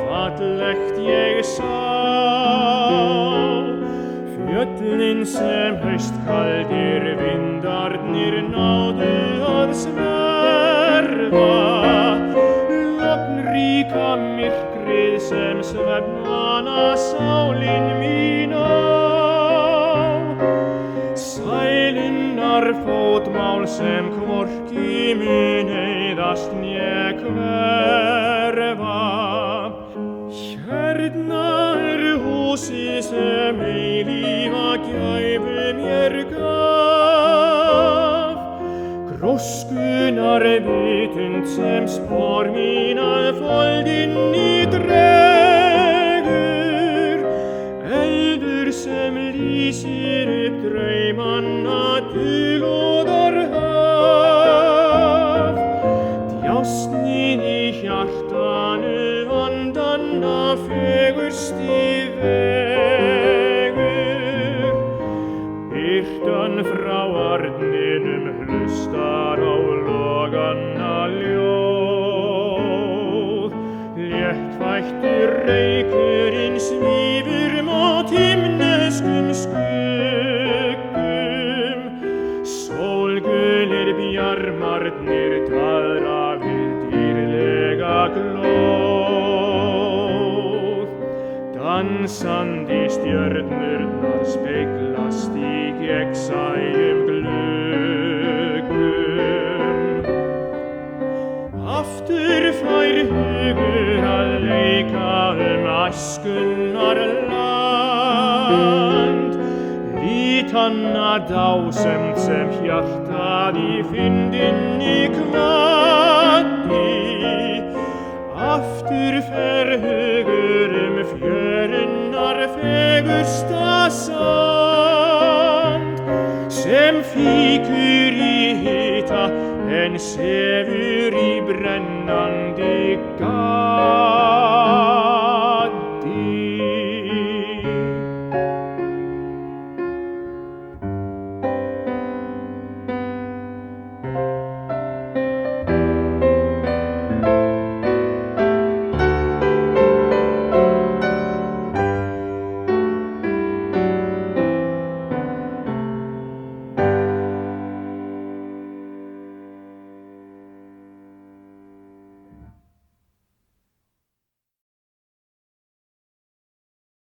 fallegt ég sá, fjöllin sem haustkaldir vindarnir náðu að sverfa, lognríka myrkrið sem svefnvana sálin mín á, sælunnar fótmál sem hvorki mun eyðast né hverfa. Hérna húsið sem eilífa gæfu mér gaf, gróskunnar vitund sem spor mín að foldinn í dregur, eldur sem lýsir upp draumanna dulúðar haf, djásnið í hjartanu andanna fegursti vegur, birtan frá arninum hlustar á loganna ljóð, léttvættur reykurinn svífur mót himneskum skuggum, sólgulir bjarmarnir taðra við dýrlega glóð, dansandi stjörnurnar speglast í gegnsæjum gluggum. Aftur fær hugur að leika æskunnar land, lítanna dásemd sem hjartað í fyndinni kvaddi, aftur fer hugur fjörunnar fegursta sand, sem fíkur í hita en sefur í brennandi gas.